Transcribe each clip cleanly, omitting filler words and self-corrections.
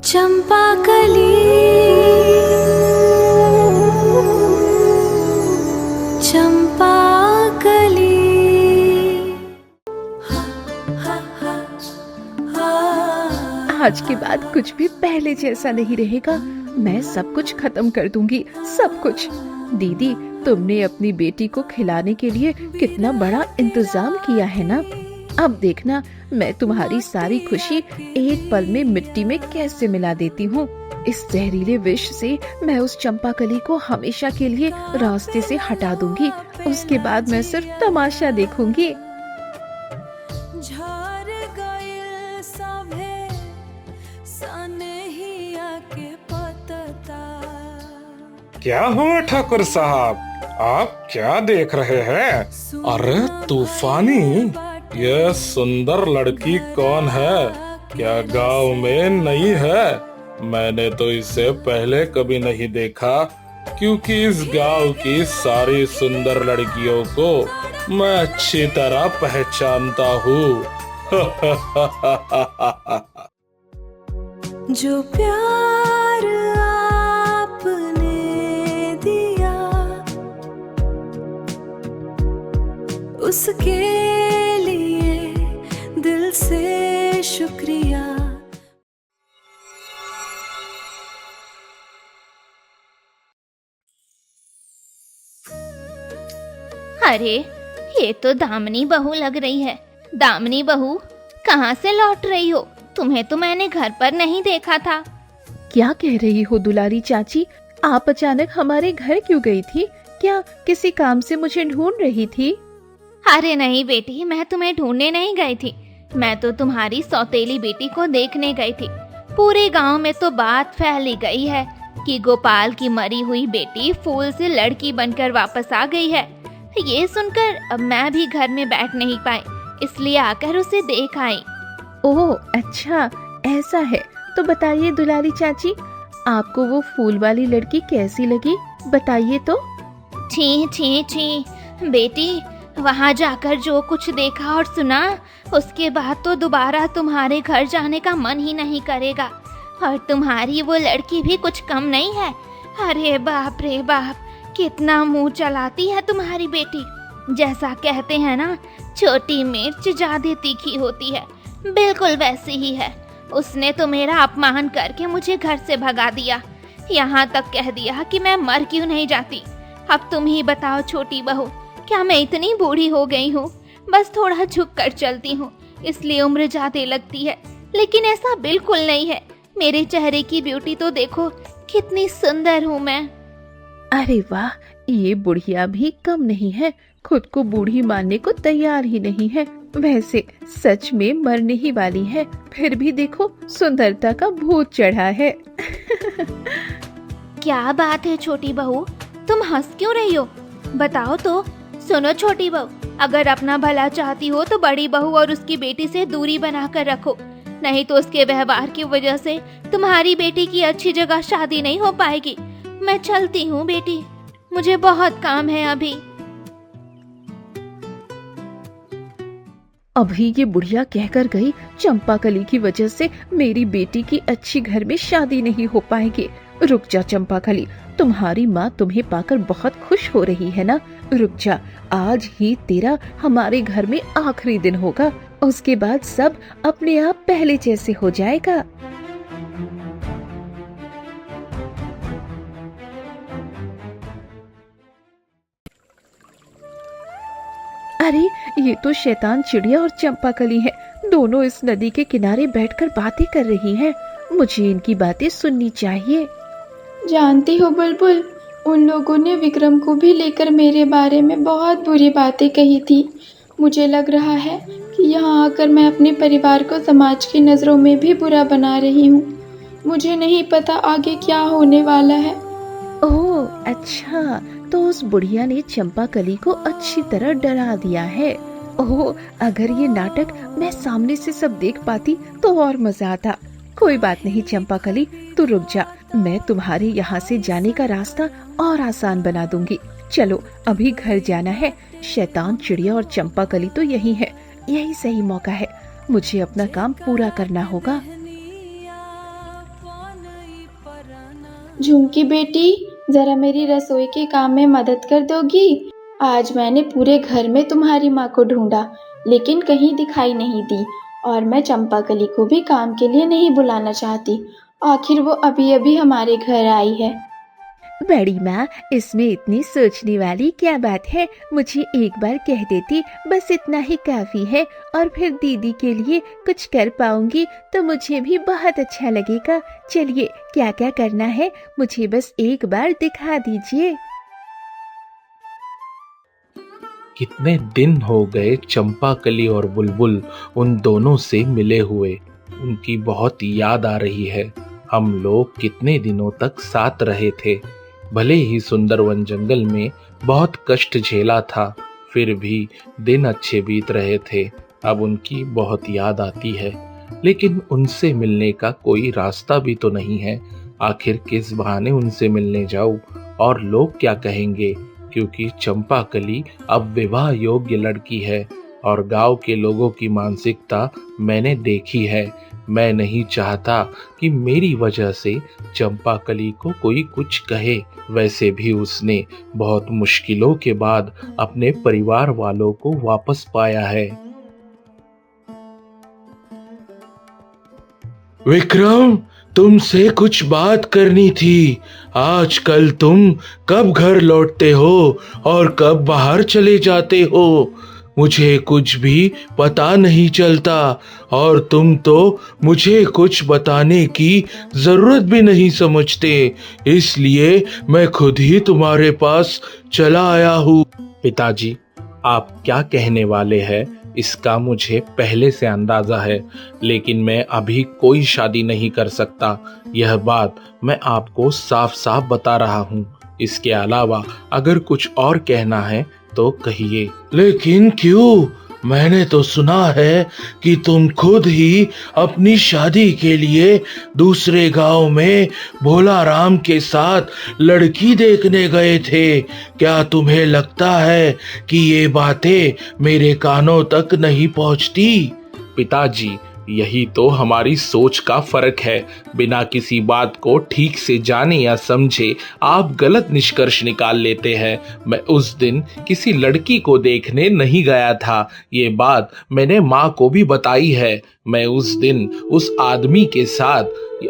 चंपा कली चंपा कली। आज के बाद कुछ भी पहले जैसा नहीं रहेगा। मैं सब कुछ खत्म कर दूंगी, सब कुछ। दीदी, तुमने अपनी बेटी को खिलाने के लिए कितना बड़ा इंतजाम किया है ना। अब देखना मैं तुम्हारी सारी खुशी एक पल में मिट्टी में कैसे मिला देती हूँ। इस जहरीले विष से मैं उस चंपाकली को हमेशा के लिए रास्ते से हटा दूंगी। उसके बाद मैं सिर्फ तमाशा देखूंगी। क्या हुआ ठाकुर साहब, आप क्या देख रहे हैं? अरे तूफानी, यह सुंदर लड़की कौन है? क्या गांव में नई है? मैंने तो इसे पहले कभी नहीं देखा, क्योंकि इस गांव की सारी सुंदर लड़कियों को मैं अच्छी तरह पहचानता हूँ। जो प्यार आपने दिया उसके लिए दिल से शुक्रिया। अरे ये तो दामिनी बहू लग रही है। दामिनी बहू, कहाँ से लौट रही हो? तुम्हें तो मैंने घर पर नहीं देखा था। क्या कह रही हो दुलारी चाची? आप अचानक हमारे घर क्यों गई थी? क्या किसी काम से मुझे ढूंढ रही थी? अरे नहीं बेटी, मैं तुम्हें ढूंढने नहीं गई थी। मैं तो तुम्हारी सौतेली बेटी को देखने गई थी। पूरे गांव में तो बात फैली गई है कि गोपाल की मरी हुई बेटी फूल से लड़की बनकर वापस आ गई है। ये सुनकर अब मैं भी घर में बैठ नहीं पाई, इसलिए आकर उसे देख आई। ओह अच्छा, ऐसा है तो बताइए दुलारी चाची, आपको वो फूल वाली लड़की कैसी लगी? बताइए तो। छी छी छी बेटी, वहाँ जाकर जो कुछ देखा और सुना, उसके बाद तो दोबारा तुम्हारे घर जाने का मन ही नहीं करेगा। और तुम्हारी वो लड़की भी कुछ कम नहीं है। अरे बाप रे बाप, कितना मुंह चलाती है तुम्हारी बेटी। जैसा कहते हैं ना, छोटी मिर्च ज्यादा तीखी होती है, बिल्कुल वैसी ही है। उसने तो मेरा अपमान करके मुझे घर से भगा दिया। यहाँ तक कह दिया कि मैं मर क्यों नहीं जाती। अब तुम ही बताओ छोटी बहू, क्या मैं इतनी बूढ़ी हो गई हूँ? बस थोड़ा झुक कर चलती हूँ, इसलिए उम्र ज्यादा लगती है। लेकिन ऐसा बिल्कुल नहीं है। मेरे चेहरे की ब्यूटी तो देखो, कितनी सुंदर हूँ मैं। अरे वाह, ये बुढ़िया भी कम नहीं है, खुद को बूढ़ी मानने को तैयार ही नहीं है। वैसे सच में मरने ही वाली है, फिर भी देखो सुंदरता का भूत चढ़ा है। क्या बात है छोटी बहू, तुम हंस क्यों रही हो? बताओ तो। सुनो छोटी बहू, अगर अपना भला चाहती हो तो बड़ी बहू और उसकी बेटी से दूरी बनाकर रखो, नहीं तो उसके व्यवहार की वजह से तुम्हारी बेटी की अच्छी जगह शादी नहीं हो पाएगी। मैं चलती हूँ बेटी, मुझे बहुत काम है अभी। अभी ये बुढ़िया कहकर गई, चंपाकली की वजह से मेरी बेटी की अच्छी घर में शादी नहीं हो पाएगी। रुक जा चंपाकली, तुम्हारी माँ तुम्हें पाकर बहुत खुश हो रही है ना। रुक जा, आज ही तेरा हमारे घर में आखिरी दिन होगा। उसके बाद सब अपने आप पहले जैसे हो जाएगा। अरे ये तो शैतान चिड़िया और चंपाकली है। दोनों इस नदी के किनारे बैठकर बातें कर रही हैं। मुझे इनकी बातें सुननी चाहिए। जानती हो बुलबुल, उन लोगों ने विक्रम को भी लेकर मेरे बारे में बहुत बुरी बातें कही थी। मुझे लग रहा है कि यहाँ आकर मैं अपने परिवार को समाज की नज़रों में भी बुरा बना रही हूँ। मुझे नहीं पता आगे क्या होने वाला है। ओह अच्छा, तो उस बुढ़िया ने चंपाकली को अच्छी तरह डरा दिया है। ओह, अगर ये नाटक मैं सामने से सब देख पाती तो और मजा आता। कोई बात नहीं चंपाकली, तू रुक जा, मैं तुम्हारे यहाँ से जाने का रास्ता और आसान बना दूंगी। चलो अभी घर जाना है। शैतान चिड़िया और चंपाकली तो यही है, यही सही मौका है। मुझे अपना काम पूरा करना होगा। झुमकी बेटी, जरा मेरी रसोई के काम में मदद कर दोगी? आज मैंने पूरे घर में तुम्हारी माँ को ढूंढा, लेकिन कहीं दिखाई नहीं दी। और मैं चंपाकली को भी काम के लिए नहीं बुलाना चाहती। आखिर वो अभी अभी हमारे घर आई है। बड़ी माँ, इसमें इतनी सोचने वाली क्या बात है? मुझे एक बार कह देती, बस इतना ही काफी है। और फिर दीदी के लिए कुछ कर पाऊंगी तो मुझे भी बहुत अच्छा लगेगा। चलिए, क्या क्या करना है मुझे बस एक बार दिखा दीजिए। कितने दिन हो गए चंपाकली और बुलबुल उन दोनों से मिले हुए। उनकी बहुत याद आ रही है। हम लोग कितने दिनों तक साथ रहे थे। भले ही सुंदरवन जंगल में बहुत कष्ट झेला था, फिर भी दिन अच्छे बीत रहे थे। अब उनकी बहुत याद आती है, लेकिन उनसे मिलने का कोई रास्ता भी तो नहीं है। आखिर किस बहाने उनसे मिलने जाऊं, और लोग क्या कहेंगे? क्योंकि चंपाकली अब विवाह योग्य लड़की है और गांव के लोगों की मानसिकता मैंने देखी है। मैं नहीं चाहता कि मेरी वजह से चंपाकली को कोई कुछ कहे। वैसे भी उसने बहुत मुश्किलों के बाद अपने परिवार वालों को वापस पाया है। विक्रम, तुमसे कुछ बात करनी थी। आजकल तुम कब घर लौटते हो और कब बाहर चले जाते हो? मुझे कुछ भी पता नहीं चलता, और तुम तो मुझे कुछ बताने की जरूरत भी नहीं समझते। इसलिए मैं खुद ही तुम्हारे पास चला आया हूँ। पिताजी, आप क्या कहने वाले हैं इसका मुझे पहले से अंदाजा है, लेकिन मैं अभी कोई शादी नहीं कर सकता। यह बात मैं आपको साफ साफ बता रहा हूँ। इसके अलावा अगर कुछ और कहना है तो कहिए। लेकिन क्यों? मैंने तो सुना है कि तुम खुद ही अपनी शादी के लिए दूसरे गांव में भोला राम के साथ लड़की देखने गए थे। क्या तुम्हें लगता है कि ये बातें मेरे कानों तक नहीं पहुंचती? पिताजी, यही तो हमारी सोच का फर्क है। बिना किसी बात को ठीक से जाने या समझे आप गलत निष्कर्ष निकाल लेते हैं। मैं उस दिन किसी लड़की को देखने नहीं गया था। ये बात मैंने माँ को भी बताई है। मैं उस दिन उस आदमी के साथ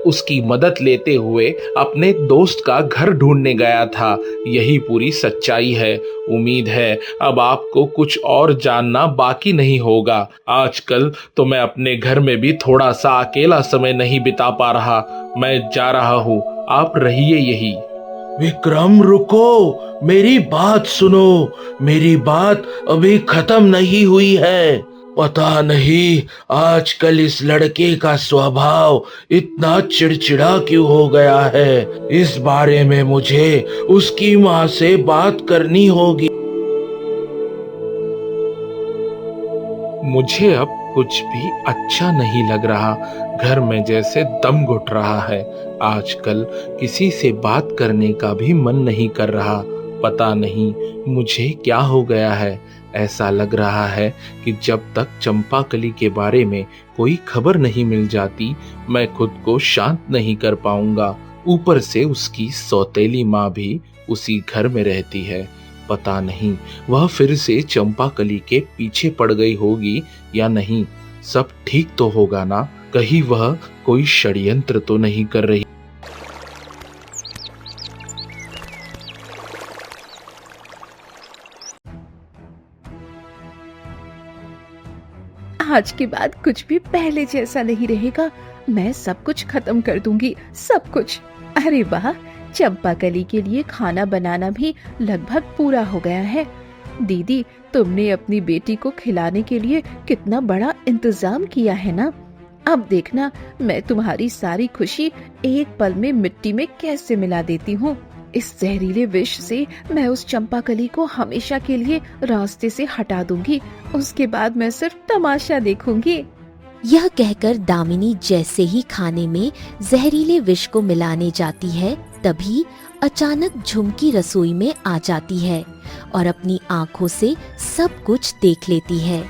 उसकी मदद लेते हुए अपने दोस्त का घर ढूंढने गया था। यही पूरी सच्चाई है। उम्मीद है अब आपको कुछ और जानना बाकी नहीं होगा। आजकल तो मैं अपने घर में भी थोड़ा सा अकेला समय नहीं बिता पा रहा। मैं जा रहा हूँ, आप रहिए यही। विक्रम, रुको, मेरी बात सुनो। मेरी बात अभी खत्म नहीं हुई है। पता नहीं आजकल इस लड़के का स्वभाव इतना चिड़चिड़ा क्यों हो गया है। इस बारे में मुझे उसकी माँ से बात करनी होगी। मुझे अब कुछ भी अच्छा नहीं लग रहा। घर में जैसे दम घुट रहा है। आजकल किसी से बात करने का भी मन नहीं कर रहा। पता नहीं मुझे क्या हो गया है। ऐसा लग रहा है कि जब तक चंपाकली के बारे में कोई खबर नहीं मिल जाती, मैं खुद को शांत नहीं कर पाऊंगा। ऊपर से उसकी सौतेली माँ भी उसी घर में रहती है। पता नहीं वह फिर से चंपाकली के पीछे पड़ गई होगी या नहीं। सब ठीक तो होगा ना? कहीं वह कोई षड्यंत्र तो नहीं कर रही? आज के बाद कुछ भी पहले जैसा नहीं रहेगा। मैं सब कुछ खत्म कर दूंगी, सब कुछ। अरे वाह, चंपाकली के लिए खाना बनाना भी लगभग पूरा हो गया है। दीदी, तुमने अपनी बेटी को खिलाने के लिए कितना बड़ा इंतजाम किया है ना। अब देखना मैं तुम्हारी सारी खुशी एक पल में मिट्टी में कैसे मिला देती हूँ। इस जहरीले विष से मैं उस चंपाकली को हमेशा के लिए रास्ते से हटा दूंगी। उसके बाद मैं सिर्फ तमाशा देखूंगी। यह कहकर दामिनी जैसे ही खाने में जहरीले विष को मिलाने जाती है, तभी अचानक झुमकी रसोई में आ जाती है और अपनी आंखों से सब कुछ देख लेती है।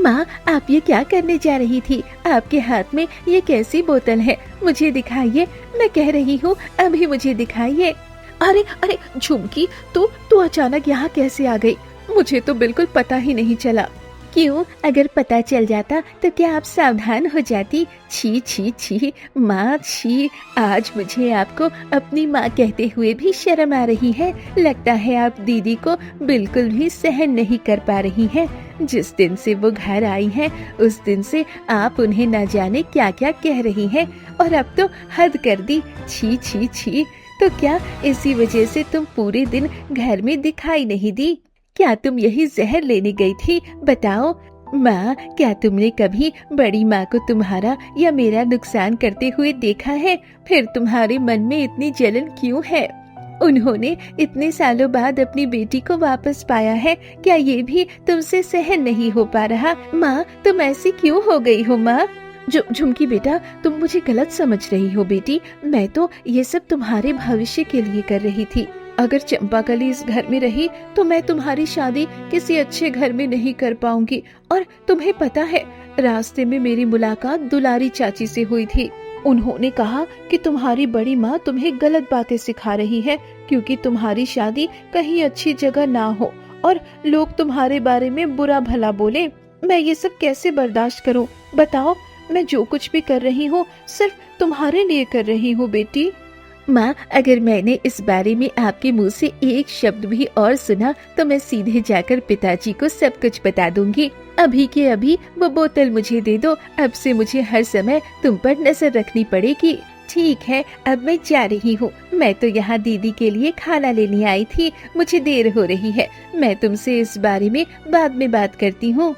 माँ, आप ये क्या करने जा रही थी? आपके हाथ में ये कैसी बोतल है? मुझे दिखाइए, मैं कह रही हूँ, अभी मुझे दिखाइए। अरे अरे झुमकी, तू अचानक यहाँ कैसे आ गई? मुझे तो बिल्कुल पता ही नहीं चला। क्यों? अगर पता चल जाता तो क्या आप सावधान हो जाती? छी छी छी माँ, छी। आज मुझे आपको अपनी माँ कहते हुए भी शर्म आ रही है। लगता है आप दीदी को बिल्कुल भी सहन नहीं कर पा रही हैं। जिस दिन से वो घर आई हैं, उस दिन से आप उन्हें न जाने क्या क्या कह रही हैं, और अब तो हद कर दी। छी छी छी। तो क्या इसी वजह से तुम पूरे दिन घर में दिखाई नहीं दी? क्या तुम यही जहर लेने गई थी? बताओ माँ, क्या तुमने कभी बड़ी माँ को तुम्हारा या मेरा नुकसान करते हुए देखा है? फिर तुम्हारे मन में इतनी जलन क्यों है? उन्होंने इतने सालों बाद अपनी बेटी को वापस पाया है, क्या ये भी तुमसे सहन नहीं हो पा रहा? माँ, तुम ऐसी क्यों हो गई हो माँ? झुमकी बेटा, तुम मुझे गलत समझ रही हो बेटी। मैं तो ये सब तुम्हारे भविष्य के लिए कर रही थी। अगर चंपाकली इस घर में रही तो मैं तुम्हारी शादी किसी अच्छे घर में नहीं कर पाऊंगी। और तुम्हें पता है, रास्ते में मेरी मुलाकात दुलारी चाची से हुई थी। उन्होंने कहा कि तुम्हारी बड़ी माँ तुम्हें गलत बातें सिखा रही है, क्योंकि तुम्हारी शादी कहीं अच्छी जगह ना हो और लोग तुम्हारे बारे में बुरा भला बोले। मैं ये सब कैसे बर्दाश्त करूं? बताओ, मैं जो कुछ भी कर रही हूँ सिर्फ तुम्हारे लिए कर रही हूँ बेटी। माँ, अगर मैंने इस बारे में आपके मुंह से एक शब्द भी और सुना तो मैं सीधे जाकर पिताजी को सब कुछ बता दूंगी। अभी के अभी वो बोतल मुझे दे दो। अब से मुझे हर समय तुम पर नजर रखनी पड़ेगी। ठीक है, अब मैं जा रही हूँ। मैं तो यहाँ दीदी के लिए खाना लेने आई थी। मुझे देर हो रही है। मैं तुमसे इस बारे में बाद में बात करती हूँ।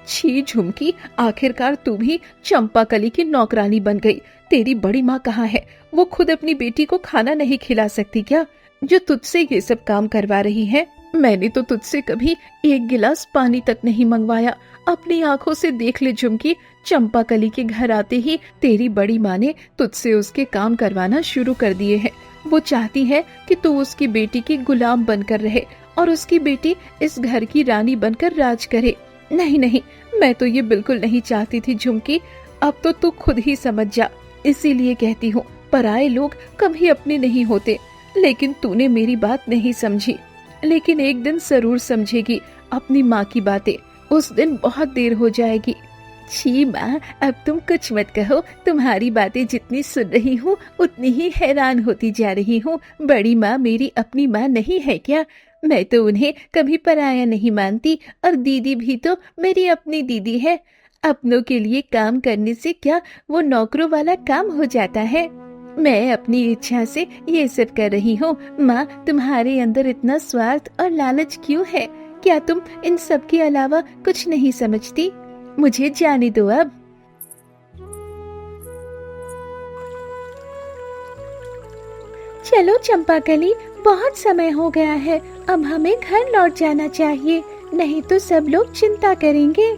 छी झुमकी, आखिरकार तू भी चंपाकली की नौकरानी बन गई। तेरी बड़ी माँ कहाँ है? वो खुद अपनी बेटी को खाना नहीं खिला सकती क्या, जो तुझसे ये सब काम करवा रही है? मैंने तो तुझसे कभी एक गिलास पानी तक नहीं मंगवाया। अपनी आंखों से देख ले झुमकी, चंपाकली के घर आते ही तेरी बड़ी माँ ने तुझसे उसके काम करवाना शुरू कर दिए हैं। वो चाहती है कि तू उसकी बेटी की गुलाम बनकर रहे और उसकी बेटी इस घर की रानी बनकर राज करे। नहीं नहीं, मैं तो ये बिल्कुल नहीं चाहती थी झुमकी। अब तो तू खुद ही समझ जा। इसीलिए कहती हूँ, पराये लोग कभी अपने नहीं होते। लेकिन तूने मेरी बात नहीं समझी, लेकिन एक दिन जरूर समझेगी अपनी माँ की बातें। उस दिन बहुत देर हो जाएगी। छी माँ, अब तुम कुछ मत कहो। तुम्हारी बातें जितनी सुन रही हूँ उतनी ही हैरान होती जा रही हूँ। बड़ी माँ मेरी अपनी माँ नहीं है क्या? मैं तो उन्हें कभी पराया नहीं मानती, और दीदी भी तो मेरी अपनी दीदी है। अपनों के लिए काम करने से क्या वो नौकरों वाला काम हो जाता है? मैं अपनी इच्छा से ये सब कर रही हूँ। माँ, तुम्हारे अंदर इतना स्वार्थ और लालच क्यों है? क्या तुम इन सब के अलावा कुछ नहीं समझती? मुझे जाने दो अब। चलो चंपाकली, बहुत समय हो गया है। अब हमें घर लौट जाना चाहिए, नहीं तो सब लोग चिंता करेंगे।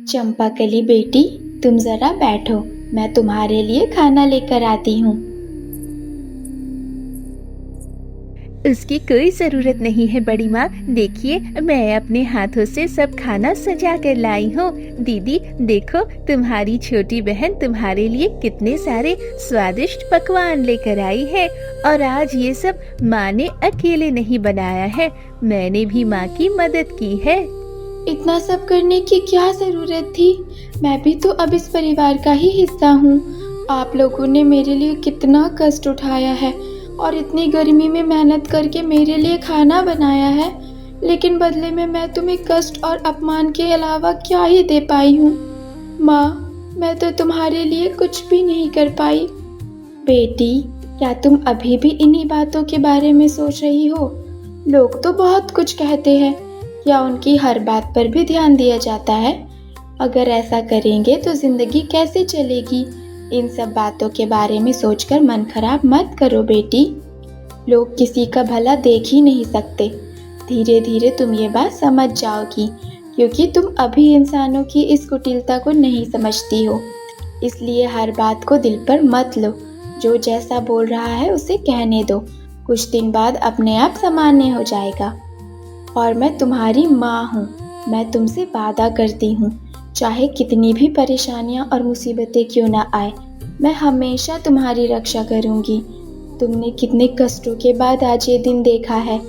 चंपाकली बेटी, तुम जरा बैठो, मैं तुम्हारे लिए खाना लेकर आती हूँ। उसकी कोई जरूरत नहीं है बड़ी माँ। देखिए, मैं अपने हाथों से सब खाना सजा कर लाई हूँ। दीदी देखो, तुम्हारी छोटी बहन तुम्हारे लिए कितने सारे स्वादिष्ट पकवान लेकर आई है। और आज ये सब माँ ने अकेले नहीं बनाया है, मैंने भी माँ की मदद की है। इतना सब करने की क्या जरूरत थी? मैं भी तो अब इस परिवार का ही हिस्सा हूँ। आप लोगों ने मेरे लिए कितना कष्ट उठाया है और इतनी गर्मी में मेहनत करके मेरे लिए खाना बनाया है, लेकिन बदले में मैं तुम्हें कष्ट और अपमान के अलावा क्या ही दे पाई हूँ? माँ, मैं तो तुम्हारे लिए कुछ भी नहीं कर पाई। बेटी, क्या तुम अभी भी इन्हीं बातों के बारे में सोच रही हो? लोग तो बहुत कुछ कहते हैं, क्या उनकी हर बात पर भी ध्यान दिया जाता है? अगर ऐसा करेंगे तो जिंदगी कैसे चलेगी? इन सब बातों के बारे में सोचकर मन खराब मत करो बेटी। लोग किसी का भला देख ही नहीं सकते। धीरे धीरे तुम ये बात समझ जाओगी, क्योंकि तुम अभी इंसानों की इस कुटिलता को नहीं समझती हो। इसलिए हर बात को दिल पर मत लो। जो जैसा बोल रहा है उसे कहने दो, कुछ दिन बाद अपने आप सामान्य हो जाएगा। और मैं तुम्हारी माँ हूँ, मैं तुमसे वादा करती हूँ, चाहे कितनी भी परेशानियाँ और मुसीबतें क्यों ना आए, मैं हमेशा तुम्हारी रक्षा करूँगी। तुमने कितने कष्टों के बाद आज ये दिन देखा है।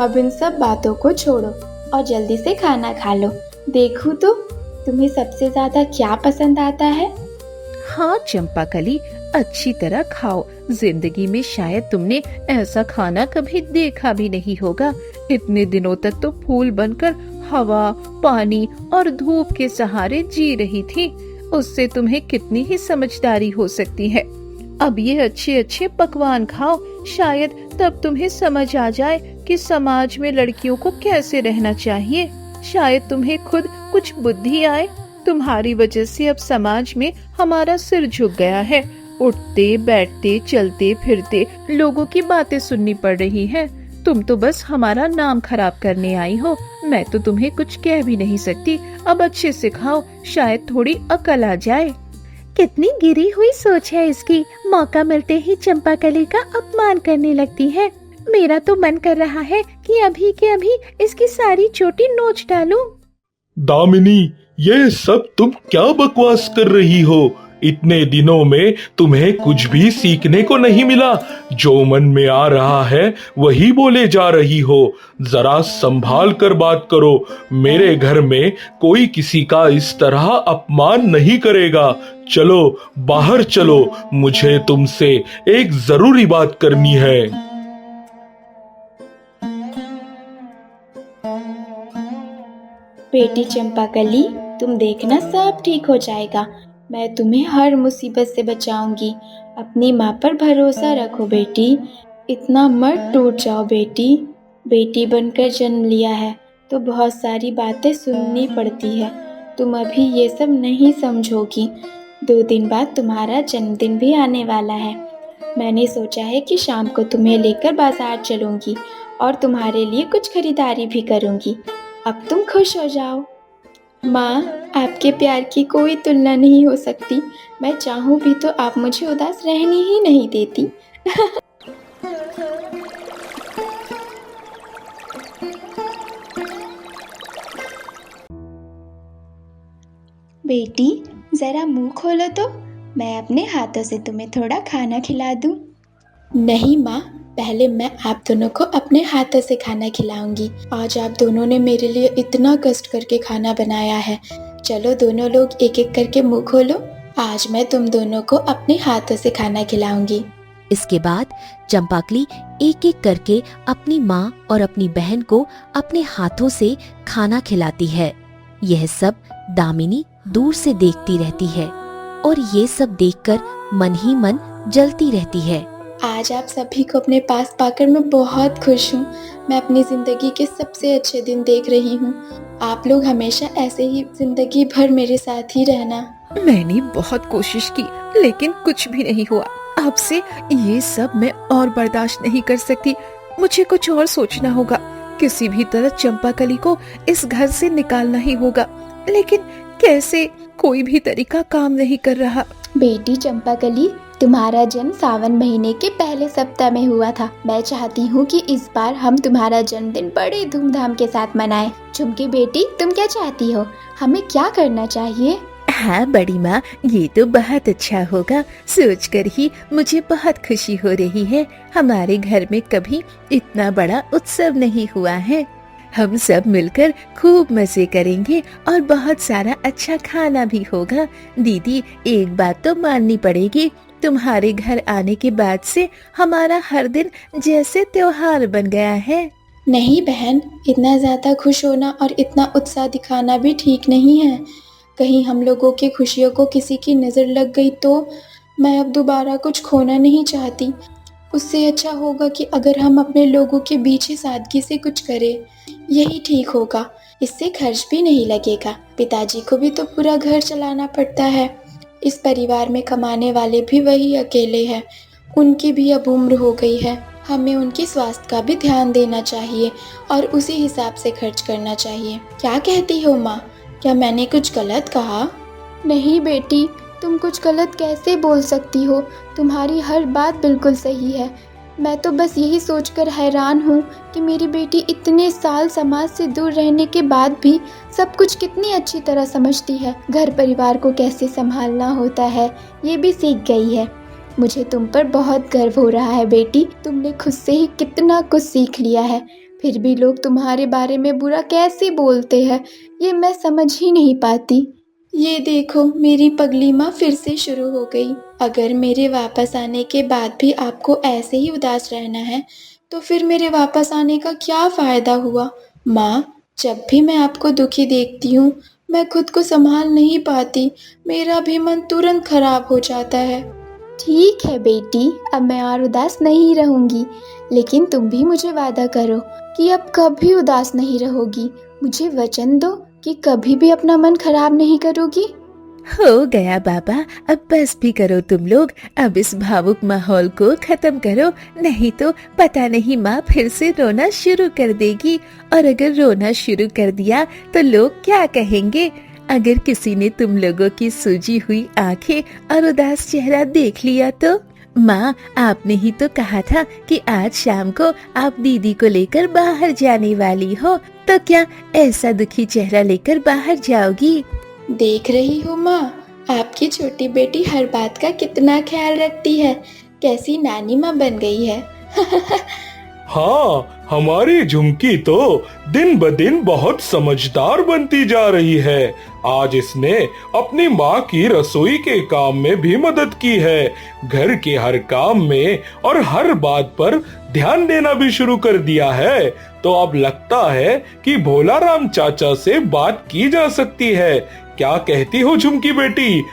अब इन सब बातों को छोड़ो और जल्दी से खाना खा लो। देखूँ तो तुम्हें सबसे ज़्यादा क्या पसंद आता है? हाँ चंपाकली, अच्छी तरह खाओ। जिंदगी में शायद तुमने ऐसा खाना कभी देखा भी नहीं होगा। इतने दिनों तक तो फूल बनकर हवा, पानी और धूप के सहारे जी रही थी। उससे तुम्हें कितनी ही समझदारी हो सकती है। अब ये अच्छे अच्छे पकवान खाओ, शायद तब तुम्हें समझ आ जाए कि समाज में लड़कियों को कैसे रहना चाहिए। शायद तुम्हें खुद कुछ बुद्धि आए। तुम्हारी वजह से अब समाज में हमारा सिर झुक गया है। उठते बैठते चलते फिरते लोगों की बातें सुननी पड़ रही है। तुम तो बस हमारा नाम खराब करने आई हो। मैं तो तुम्हें कुछ कह भी नहीं सकती। अब अच्छे से खाओ, शायद थोड़ी अकल आ जाए। कितनी गिरी हुई सोच है इसकी, मौका मिलते ही चंपाकली का अपमान करने लगती है। मेरा तो मन कर रहा है कि अभी के अभी इसकी सारी चोटी नोच डालूं। दामिनी, ये सब तुम क्या बकवास कर रही हो? इतने दिनों में तुम्हें कुछ भी सीखने को नहीं मिला। जो मन में आ रहा है वही बोले जा रही हो। जरा संभाल कर बात करो। मेरे घर में कोई किसी का इस तरह अपमान नहीं करेगा। चलो बाहर चलो, मुझे तुमसे एक जरूरी बात करनी है। बेटी चंपाकली, तुम देखना सब ठीक हो जाएगा। मैं तुम्हें हर मुसीबत से बचाऊंगी। अपनी माँ पर भरोसा रखो बेटी। इतना मत टूट जाओ बेटी। बेटी बनकर जन्म लिया है तो बहुत सारी बातें सुननी पड़ती है। तुम अभी ये सब नहीं समझोगी। 2 दिन बाद तुम्हारा जन्मदिन भी आने वाला है। मैंने सोचा है कि शाम को तुम्हें लेकर बाजार चलूंगी और तुम्हारे लिए कुछ खरीदारी भी करूंगी। अब तुम खुश हो जाओ। माँ, आपके प्यार की कोई तुलना नहीं हो सकती। मैं चाहूँ भी तो आप मुझे उदास रहने ही नहीं देती। बेटी, जरा मुंह खोलो तो मैं अपने हाथों से तुम्हें थोड़ा खाना खिला दूं। नहीं माँ, पहले मैं आप दोनों को अपने हाथों से खाना खिलाऊंगी। आज आप दोनों ने मेरे लिए इतना कष्ट करके खाना बनाया है। चलो दोनों लोग एक एक करके मुंह खोलो। आज मैं तुम दोनों को अपने हाथों से खाना खिलाऊंगी। इसके बाद चंपाकली एक एक करके अपनी माँ और अपनी बहन को अपने हाथों से खाना खिलाती है। यह सब दामिनी दूर से देखती रहती है और ये सब देखकर मन ही मन जलती रहती है। आज आप सभी को अपने पास पाकर मैं बहुत खुश हूँ। मैं अपनी जिंदगी के सबसे अच्छे दिन देख रही हूँ। आप लोग हमेशा ऐसे ही जिंदगी भर मेरे साथ ही रहना। मैंने बहुत कोशिश की लेकिन कुछ भी नहीं हुआ। अब से ये सब मैं और बर्दाश्त नहीं कर सकती। मुझे कुछ और सोचना होगा। किसी भी तरह चंपाकली को इस घर से निकालना ही होगा। लेकिन कैसे? कोई भी तरीका काम नहीं कर रहा। बेटी चंपाकली, तुम्हारा जन्म सावन महीने के पहले सप्ताह में हुआ था। मैं चाहती हूँ कि इस बार हम तुम्हारा जन्मदिन बड़े धूमधाम के साथ मनाएं। चुमकी बेटी, तुम क्या चाहती हो? हमें क्या करना चाहिए? हाँ बड़ी माँ, ये तो बहुत अच्छा होगा। सोचकर ही मुझे बहुत खुशी हो रही है। हमारे घर में कभी इतना बड़ा उत्सव नहीं हुआ है। हम सब मिलकर खूब मजे करेंगे और बहुत सारा अच्छा खाना भी होगा। दीदी, एक बात तो माननी पड़ेगी, तुम्हारे घर आने के बाद से हमारा हर दिन जैसे त्योहार बन गया है। नहीं बहन, इतना ज्यादा खुश होना और इतना उत्साह दिखाना भी ठीक नहीं है। कहीं हम लोगों की खुशियों को किसी की नज़र लग गई तो मैं अब दोबारा कुछ खोना नहीं चाहती। उससे अच्छा होगा कि अगर हम अपने लोगों के बीच ही सादगी से कुछ करें, यही ठीक होगा। इससे खर्च भी नहीं लगेगा। पिताजी को भी तो पूरा घर चलाना पड़ता है। इस परिवार में कमाने वाले भी वही अकेले हैं। उनकी भी अब उम्र हो गई है। हमें उनके स्वास्थ्य का भी ध्यान देना चाहिए और उसी हिसाब से खर्च करना चाहिए। क्या कहती हो माँ? क्या मैंने कुछ गलत कहा? नहीं बेटी, तुम कुछ गलत कैसे बोल सकती हो? तुम्हारी हर बात बिल्कुल सही है। मैं तो बस यही सोचकर हैरान हूँ कि मेरी बेटी इतने साल समाज से दूर रहने के बाद भी सब कुछ कितनी अच्छी तरह समझती है। घर परिवार को कैसे संभालना होता है ये भी सीख गई है। मुझे तुम पर बहुत गर्व हो रहा है बेटी। तुमने खुद से ही कितना कुछ सीख लिया है, फिर भी लोग तुम्हारे बारे में बुरा कैसे बोलते हैं ये मैं समझ ही नहीं पाती। ये देखो, मेरी पगली माँ फिर से शुरू हो गई। अगर मेरे वापस आने के बाद भी आपको ऐसे ही उदास रहना है तो फिर मेरे वापस आने का क्या फ़ायदा हुआ? माँ, जब भी मैं आपको दुखी देखती हूँ मैं खुद को संभाल नहीं पाती। मेरा भी मन तुरंत खराब हो जाता है। ठीक है बेटी, अब मैं और उदास नहीं रहूँगी, लेकिन तुम भी मुझे वादा करो कि अब कभी उदास नहीं रहोगी। मुझे वचन दो कि कभी भी अपना मन खराब नहीं करोगी। हो गया बाबा, अब बस भी करो तुम लोग। अब इस भावुक माहौल को खत्म करो, नहीं तो पता नहीं माँ फिर से रोना शुरू कर देगी। और अगर रोना शुरू कर दिया तो लोग क्या कहेंगे? अगर किसी ने तुम लोगों की सूजी हुई आंखें और उदास चेहरा देख लिया तो? माँ, आपने ही तो कहा था कि आज शाम को आप दीदी को लेकर बाहर जाने वाली हो, तो क्या ऐसा दुखी चेहरा लेकर बाहर जाओगी? देख रही हो माँ, आपकी छोटी बेटी हर बात का कितना ख्याल रखती है। कैसी नानी माँ बन गई है। हाँ, हमारी झुमकी तो दिन ब दिन बहुत समझदार बनती जा रही है। आज इसने अपनी माँ की रसोई के काम में भी मदद की है, घर के हर काम में और हर बात पर ध्यान देना भी शुरू कर दिया है। तो अब लगता है कि भोला राम चाचा से बात की जा सकती है। क्या कहती हो झुमकी बेटी?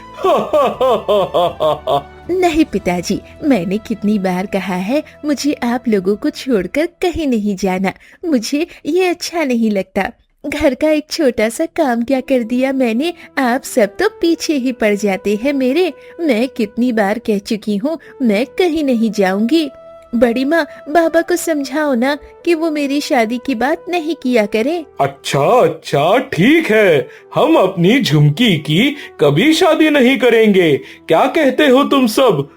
नहीं पिताजी, मैंने कितनी बार कहा है मुझे आप लोगों को छोड़कर कहीं नहीं जाना। मुझे ये अच्छा नहीं लगता। घर का एक छोटा सा काम क्या कर दिया मैंने, आप सब तो पीछे ही पड़ जाते हैं मेरे। मैं कितनी बार कह चुकी हूँ मैं कहीं नहीं जाऊंगी। बड़ी माँ, बाबा को समझाओ ना कि वो मेरी शादी की बात नहीं किया करे। अच्छा अच्छा, ठीक है, हम अपनी झुमकी की कभी शादी नहीं करेंगे। क्या कहते हो तुम सब?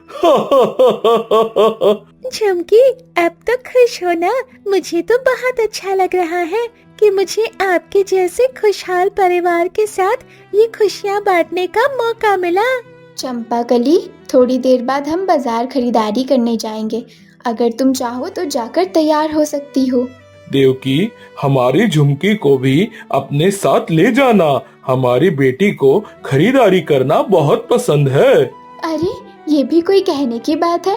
झुमकी, अब तो खुश हो ना? मुझे तो बहुत अच्छा लग रहा है कि मुझे आपके जैसे खुशहाल परिवार के साथ ये खुशियाँ बांटने का मौका मिला। चंपाकली, थोड़ी देर बाद हम बाजार खरीदारी करने जाएंगे। अगर तुम चाहो तो जाकर तैयार हो सकती हो। देवकी, हमारी झुमकी को भी अपने साथ ले जाना। हमारी बेटी को खरीदारी करना बहुत पसंद है। अरे, ये भी कोई कहने की बात है?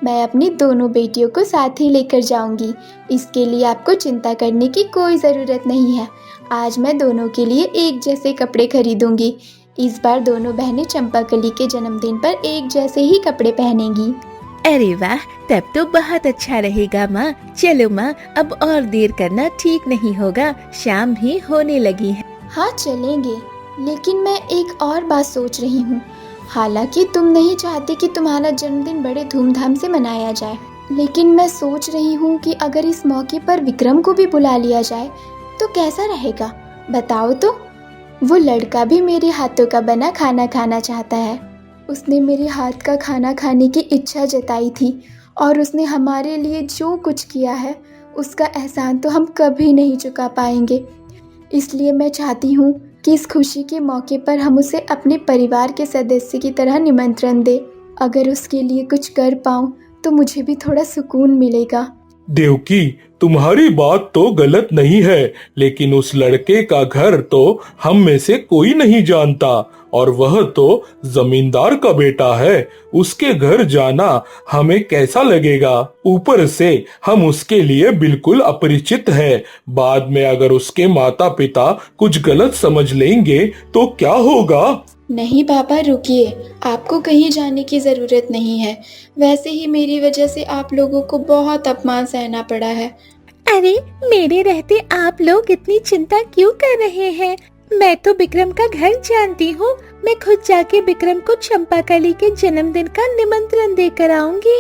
मैं अपनी दोनों बेटियों को साथ ही लेकर जाऊंगी। इसके लिए आपको चिंता करने की कोई ज़रूरत नहीं है। आज मैं दोनों के लिए एक जैसे कपड़े खरीदूंगी। इस बार दोनों बहनें चंपाकली के जन्मदिन पर एक जैसे ही कपड़े पहनेंगी। अरे वाह, तब तो बहुत अच्छा रहेगा माँ। चलो माँ, अब और देर करना ठीक नहीं होगा, शाम भी होने लगी है। हाँ चलेंगे, लेकिन मैं एक और बात सोच रही हूँ। हालांकि तुम नहीं चाहते कि तुम्हारा जन्मदिन बड़े धूमधाम से मनाया जाए, लेकिन मैं सोच रही हूँ कि अगर इस मौके पर विक्रम को भी बुला लिया जाए तो कैसा रहेगा, बताओ तो। वो लड़का भी मेरे हाथों का बना खाना खाना चाहता है। उसने मेरे हाथ का खाना खाने की इच्छा जताई थी और उसने हमारे लिए जो कुछ किया है उसका एहसान तो हम कभी नहीं चुका पाएंगे। इसलिए मैं चाहती हूँ कि इस खुशी के मौके पर हम उसे अपने परिवार के सदस्य की तरह निमंत्रण दें। अगर उसके लिए कुछ कर पाऊँ तो मुझे भी थोड़ा सुकून मिलेगा। देवकी, तुम्हारी बात तो गलत नहीं है, लेकिन उस लड़के का घर तो हम में से कोई नहीं जानता और वह तो जमींदार का बेटा है। उसके घर जाना हमें कैसा लगेगा? ऊपर से हम उसके लिए बिल्कुल अपरिचित हैं। बाद में अगर उसके माता पिता कुछ गलत समझ लेंगे तो क्या होगा? नहीं पापा, रुकिए, आपको कहीं जाने की ज़रूरत नहीं है। वैसे ही मेरी वजह से आप लोगों को बहुत अपमान सहना पड़ा है। अरे, मेरे रहते आप लोग इतनी चिंता क्यों कर रहे हैं? मैं तो विक्रम का घर जानती हूँ। मैं खुद जाके विक्रम को चंपाकली के जन्मदिन का निमंत्रण देकर आऊंगी।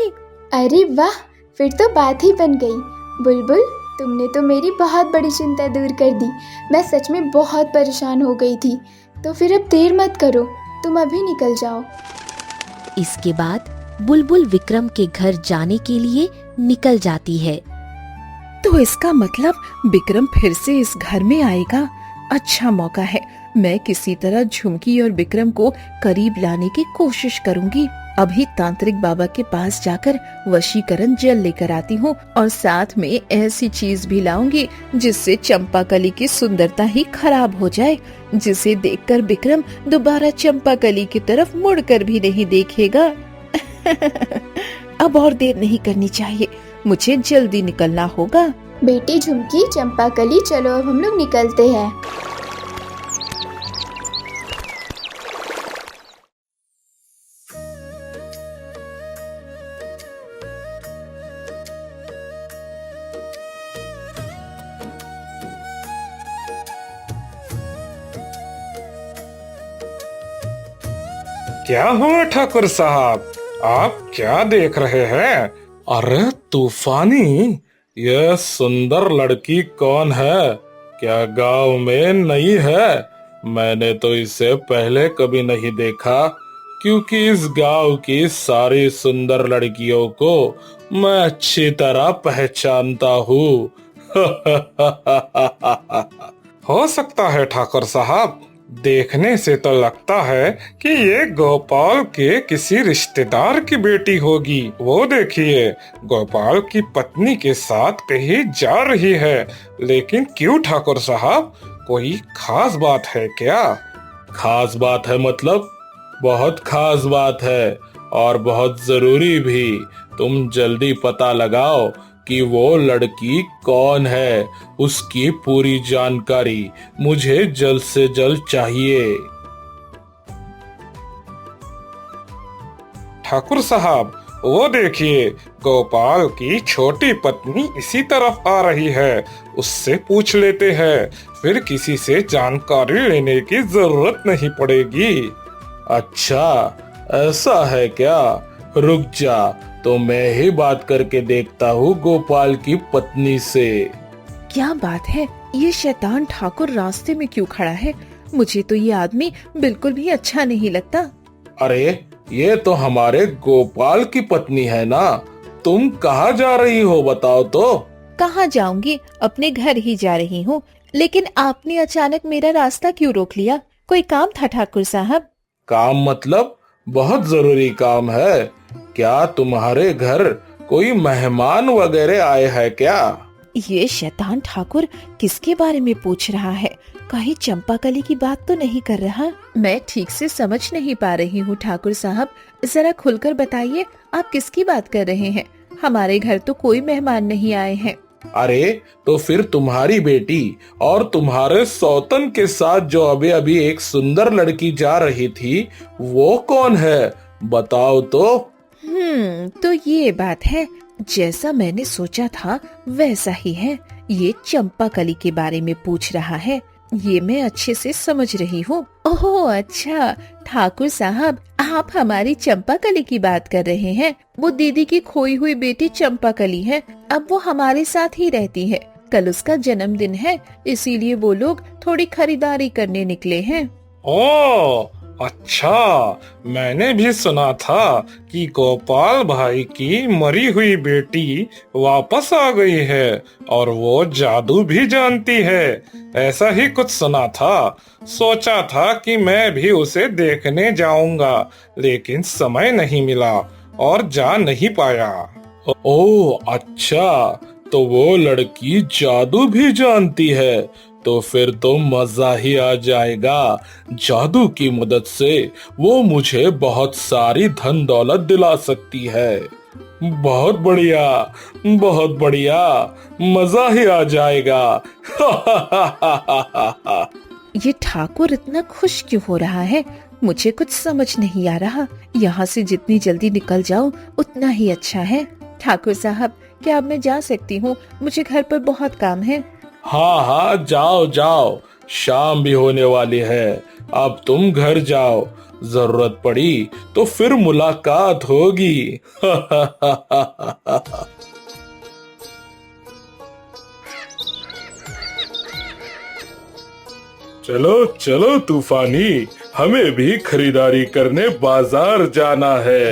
अरे वाह, फिर तो बात ही बन गई। बुलबुल, तुमने तो मेरी बहुत बड़ी चिंता दूर कर दी। मैं सच में बहुत परेशान हो गई थी। तो फिर अब देर मत करो, तुम अभी निकल जाओ। इसके बाद बुलबुल विक्रम के घर जाने के लिए निकल जाती है। तो इसका मतलब विक्रम फिर से इस घर में आएगा। अच्छा मौका है, मैं किसी तरह झुमकी और विक्रम को करीब लाने की कोशिश करूंगी। अभी तांत्रिक बाबा के पास जाकर वशीकरण जल लेकर आती हूँ और साथ में ऐसी चीज भी लाऊंगी जिससे चंपाकली की सुंदरता ही खराब हो जाए, जिसे देखकर विक्रम दोबारा चंपाकली की तरफ मुड़कर भी नहीं देखेगा। अब और देर नहीं करनी चाहिए, मुझे जल्दी निकलना होगा। बेटी झुमकी, चंपाकली, चलो अब हम लोग निकलते हैं। क्या हुआ ठाकुर साहब, आप क्या देख रहे हैं? अरे तूफानी, यह सुंदर लड़की कौन है? क्या गांव में नई है? मैंने तो इसे पहले कभी नहीं देखा, क्योंकि इस गांव की सारी सुंदर लड़कियों को मैं अच्छी तरह पहचानता हूँ। हो सकता है ठाकुर साहब, देखने से तो लगता है कि ये गोपाल के किसी रिश्तेदार की बेटी होगी। वो देखिए, गोपाल की पत्नी के साथ कहीं जा रही है। लेकिन क्यों ठाकुर साहब, कोई खास बात है क्या? खास बात है मतलब? बहुत खास बात है और बहुत जरूरी भी। तुम जल्दी पता लगाओ कि वो लड़की कौन है। उसकी पूरी जानकारी मुझे जल्द से जल्द चाहिए। ठाकुर साहब, वो देखिए, गोपाल की छोटी पत्नी इसी तरफ आ रही है। उससे पूछ लेते हैं, फिर किसी से जानकारी लेने की जरूरत नहीं पड़ेगी। अच्छा, ऐसा है क्या? रुक जा, तो मैं ही बात करके देखता हूँ गोपाल की पत्नी से। क्या बात है, ये शैतान ठाकुर रास्ते में क्यों खड़ा है? मुझे तो ये आदमी बिल्कुल भी अच्छा नहीं लगता। अरे, ये तो हमारे गोपाल की पत्नी है ना। तुम कहाँ जा रही हो, बताओ तो। कहाँ जाऊंगी, अपने घर ही जा रही हूँ। लेकिन आपने अचानक मेरा रास्ता क्यों रोक लिया? कोई काम था ठाकुर साहब? काम मतलब? बहुत जरूरी काम है। क्या तुम्हारे घर कोई मेहमान वगैरह आए हैं क्या? ये शैतान ठाकुर किसके बारे में पूछ रहा है? कहीं चंपाकली की बात तो नहीं कर रहा? मैं ठीक से समझ नहीं पा रही हूँ ठाकुर साहब, जरा खुलकर बताइए, आप किसकी बात कर रहे हैं? हमारे घर तो कोई मेहमान नहीं आए हैं। अरे, तो फिर तुम्हारी बेटी और तुम्हारे सौतन के साथ जो अभी अभी एक सुंदर लड़की जा रही थी, वो कौन है? बताओ तो। तो ये बात है। जैसा मैंने सोचा था वैसा ही है। ये चंपाकली के बारे में पूछ रहा है, ये मैं अच्छे से समझ रही हूँ। ओह अच्छा, ठाकुर साहब, आप हमारी चंपाकली की बात कर रहे हैं। वो दीदी की खोई हुई बेटी चंपाकली है। अब वो हमारे साथ ही रहती है। कल उसका जन्मदिन है, इसीलिए वो लोग थोड़ी खरीदारी करने निकले हैं। ओह अच्छा, मैंने भी सुना था कि गोपाल भाई की मरी हुई बेटी वापस आ गई है और वो जादू भी जानती है। ऐसा ही कुछ सुना था। सोचा था कि मैं भी उसे देखने जाऊंगा, लेकिन समय नहीं मिला और जा नहीं पाया। ओह अच्छा, तो वो लड़की जादू भी जानती है। तो फिर तो मजा ही आ जाएगा। जादू की मदद से वो मुझे बहुत सारी धन दौलत दिला सकती है। बहुत बढ़िया, बहुत बढ़िया, मजा ही आ जाएगा। ये ठाकुर इतना खुश क्यों हो रहा है? मुझे कुछ समझ नहीं आ रहा। यहाँ से जितनी जल्दी निकल जाऊं उतना ही अच्छा है। ठाकुर साहब, क्या अब मैं जा सकती हूँ? मुझे घर पर बहुत काम है। हाँ हाँ, जाओ जाओ, शाम भी होने वाली है। अब तुम घर जाओ, जरूरत पड़ी तो फिर मुलाकात होगी। चलो चलो तूफानी, हमें भी खरीदारी करने बाजार जाना है।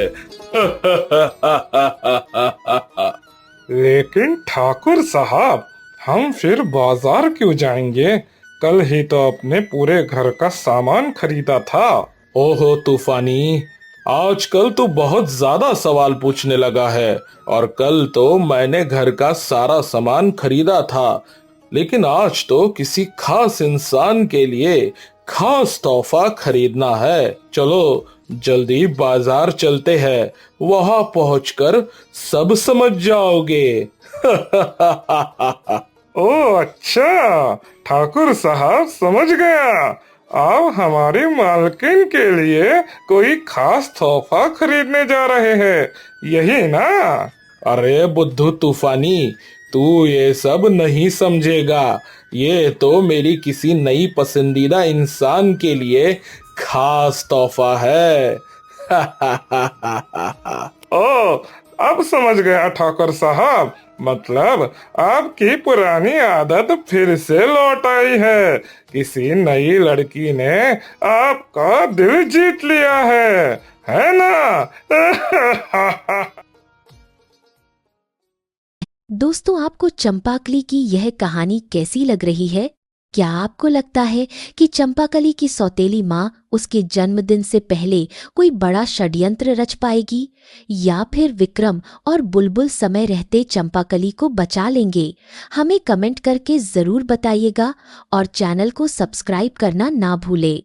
लेकिन ठाकुर साहब, हम फिर बाजार क्यों जाएंगे? कल ही तो अपने पूरे घर का सामान खरीदा था। ओहो तूफानी, आजकल तो बहुत ज्यादा सवाल पूछने लगा है। और कल तो मैंने घर का सारा सामान खरीदा था, लेकिन आज तो किसी खास इंसान के लिए खास तोहफा खरीदना है। चलो जल्दी बाजार चलते हैं, वहां पहुंचकर सब समझ जाओगे। ओ अच्छा, ठाकुर साहब समझ गया। आप हमारी मालकिन के लिए कोई खास तोहफा खरीदने जा रहे हैं, यही ना? अरे बुद्धू तूफानी, तू ये सब नहीं समझेगा। ये तो मेरी किसी नई पसंदीदा इंसान के लिए खास तोहफा है। ओ, अब समझ गया ठाकुर साहब। मतलब आपकी पुरानी आदत फिर से लौट आई है। किसी नई लड़की ने आपका दिल जीत लिया है ना? दोस्तों, आपको चंपाकली की यह कहानी कैसी लग रही है? क्या आपको लगता है कि चंपाकली की सौतेली माँ उसके जन्मदिन से पहले कोई बड़ा षड्यंत्र रच पाएगी, या फिर विक्रम और बुलबुल समय रहते चंपाकली को बचा लेंगे? हमें कमेंट करके जरूर बताइएगा और चैनल को सब्सक्राइब करना ना भूले।